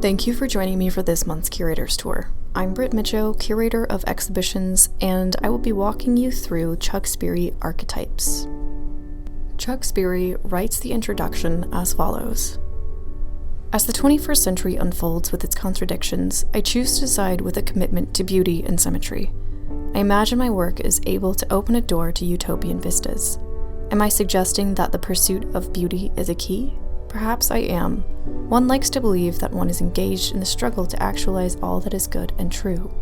Thank you for joining me for this month's Curators Tour. I'm Britt Mitchell, Curator of Exhibitions, and I will be walking you through Chuck Sperry Archetypes. Chuck Sperry writes the introduction as follows. As the 21st century unfolds with its contradictions, I choose to side with a commitment to beauty and symmetry. I imagine my work is able to open a door to utopian vistas. Am I suggesting that the pursuit of beauty is a key? Perhaps I am. One likes to believe that one is engaged in the struggle to actualize all that is good and true.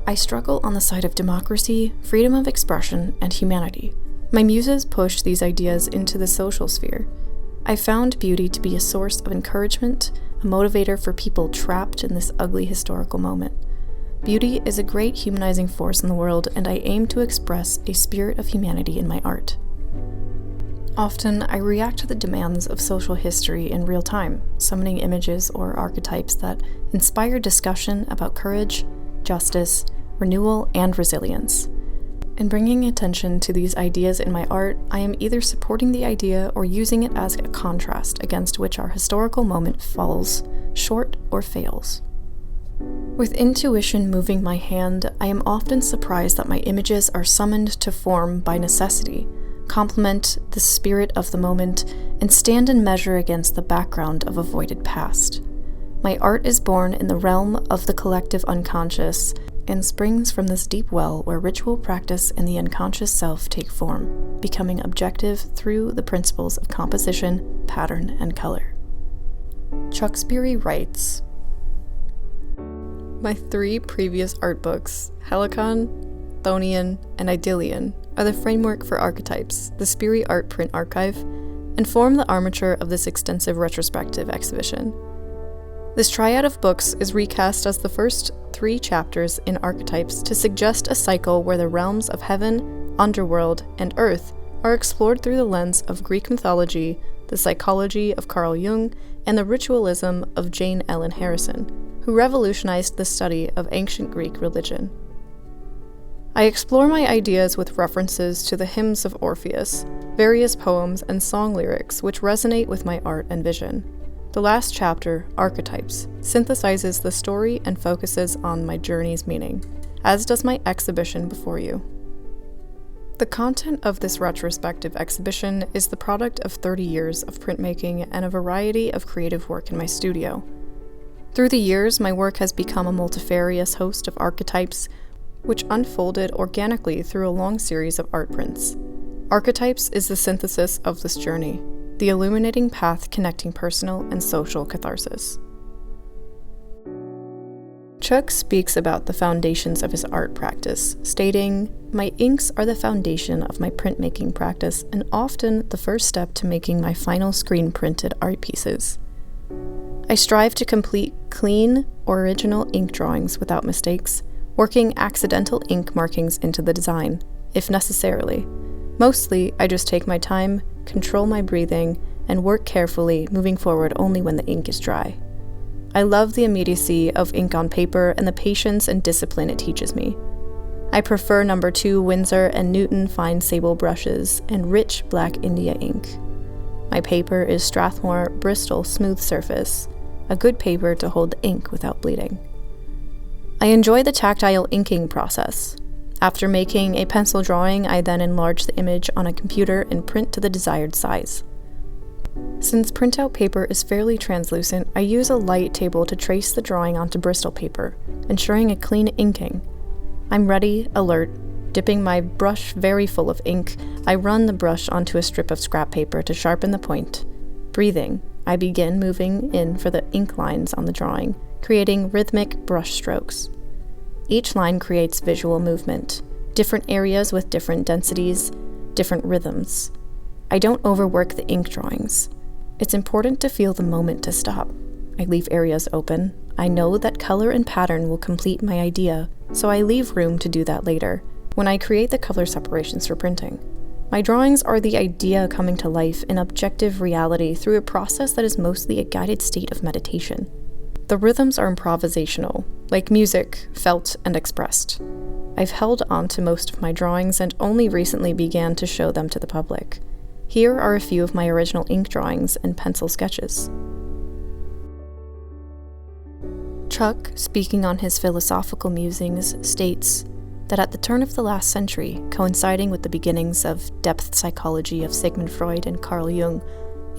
I struggle on the side of democracy, freedom of expression, and humanity. My muses push these ideas into the social sphere. I found beauty to be a source of encouragement, a motivator for people trapped in this ugly historical moment. Beauty is a great humanizing force in the world, and I aim to express a spirit of humanity in my art. Often, I react to the demands of social history in real time, summoning images or archetypes that inspire discussion about courage, justice, renewal, and resilience. In bringing attention to these ideas in my art, I am either supporting the idea or using it as a contrast against which our historical moment falls short or fails. With intuition moving my hand, I am often surprised that my images are summoned to form by necessity, complement the spirit of the moment, and stand in measure against the background of avoided past. My art is born in the realm of the collective unconscious and springs from this deep well where ritual practice and the unconscious self take form, becoming objective through the principles of composition, pattern, and color. Chuck Sperry writes, my 3 previous art books, Helicon, Chthonian, and Idyllion, are the framework for Archetypes, the Sperry Art Print Archive, and form the armature of this extensive retrospective exhibition. This triad of books is recast as the first 3 chapters in Archetypes to suggest a cycle where the realms of heaven, underworld, and earth are explored through the lens of Greek mythology, the psychology of Carl Jung, and the ritualism of Jane Ellen Harrison, who revolutionized the study of ancient Greek religion. I explore my ideas with references to the hymns of Orpheus, various poems and song lyrics which resonate with my art and vision. The last chapter, Archetypes, synthesizes the story and focuses on my journey's meaning, as does my exhibition before you. The content of this retrospective exhibition is the product of 30 years of printmaking and a variety of creative work in my studio. Through the years, my work has become a multifarious host of archetypes, which unfolded organically through a long series of art prints. Archetypes is the synthesis of this journey, the illuminating path connecting personal and social catharsis. Chuck speaks about the foundations of his art practice, stating, my inks are the foundation of my printmaking practice and often the first step to making my final screen-printed art pieces. I strive to complete clean, original ink drawings without mistakes, working accidental ink markings into the design, if necessarily. Mostly, I just take my time, control my breathing, and work carefully, moving forward only when the ink is dry. I love the immediacy of ink on paper and the patience and discipline it teaches me. I prefer No. 2 Winsor & Newton fine sable brushes and rich black India ink. My paper is Strathmore Bristol Smooth Surface, a good paper to hold the ink without bleeding. I enjoy the tactile inking process. After making a pencil drawing, I then enlarge the image on a computer and print to the desired size. Since printout paper is fairly translucent, I use a light table to trace the drawing onto Bristol paper, ensuring a clean inking. I'm ready, alert. Dipping my brush very full of ink, I run the brush onto a strip of scrap paper to sharpen the point. Breathing, I begin moving in for the ink lines on the drawing, creating rhythmic brush strokes. Each line creates visual movement, different areas with different densities, different rhythms. I don't overwork the ink drawings. It's important to feel the moment to stop. I leave areas open. I know that color and pattern will complete my idea, so I leave room to do that later, when I create the color separations for printing. My drawings are the idea coming to life in objective reality through a process that is mostly a guided state of meditation. The rhythms are improvisational, like music, felt and expressed. I've held on to most of my drawings and only recently began to show them to the public. Here are a few of my original ink drawings and pencil sketches. Chuck, speaking on his philosophical musings, states that at the turn of the last century, coinciding with the beginnings of depth psychology of Sigmund Freud and Carl Jung,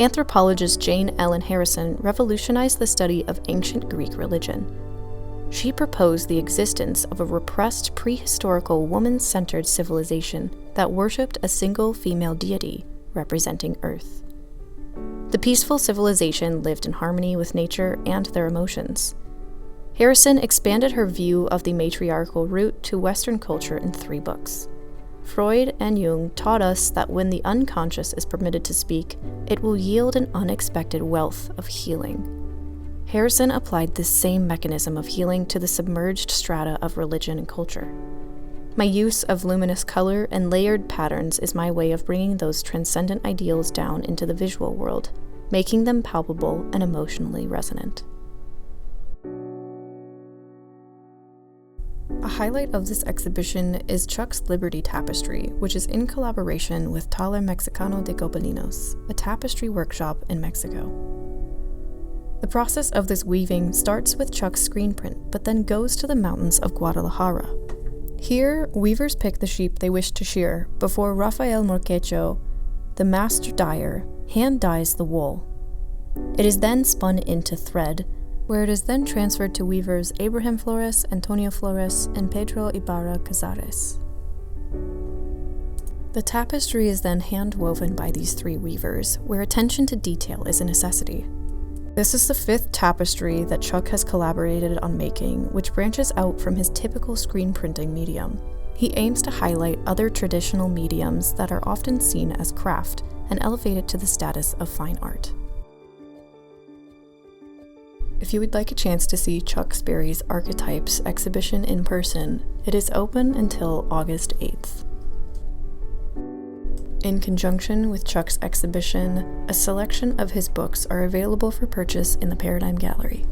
anthropologist Jane Ellen Harrison revolutionized the study of ancient Greek religion. She proposed the existence of a repressed prehistorical woman-centered civilization that worshipped a single female deity representing Earth. The peaceful civilization lived in harmony with nature and their emotions. Harrison expanded her view of the matriarchal root to Western culture in 3 books. Freud and Jung taught us that when the unconscious is permitted to speak, it will yield an unexpected wealth of healing. Harrison applied this same mechanism of healing to the submerged strata of religion and culture. My use of luminous color and layered patterns is my way of bringing those transcendent ideals down into the visual world, making them palpable and emotionally resonant. A highlight of this exhibition is Chuck's Liberty Tapestry, which is in collaboration with Taller Mexicano de Copelinos, a tapestry workshop in Mexico. The process of this weaving starts with Chuck's screen print, but then goes to the mountains of Guadalajara. Here, weavers pick the sheep they wish to shear before Rafael Morquecho, the master dyer, hand dyes the wool. It is then spun into thread, where it is then transferred to weavers Abraham Flores, Antonio Flores, and Pedro Ibarra Cazares. The tapestry is then hand-woven by these 3 weavers, where attention to detail is a necessity. This is the 5th tapestry that Chuck has collaborated on making, which branches out from his typical screen printing medium. He aims to highlight other traditional mediums that are often seen as craft and elevate it to the status of fine art. If you would like a chance to see Chuck Sperry's Archetypes exhibition in person, it is open until August 8th. In conjunction with Chuck's exhibition, a selection of his books are available for purchase in the Paradigm Gallery.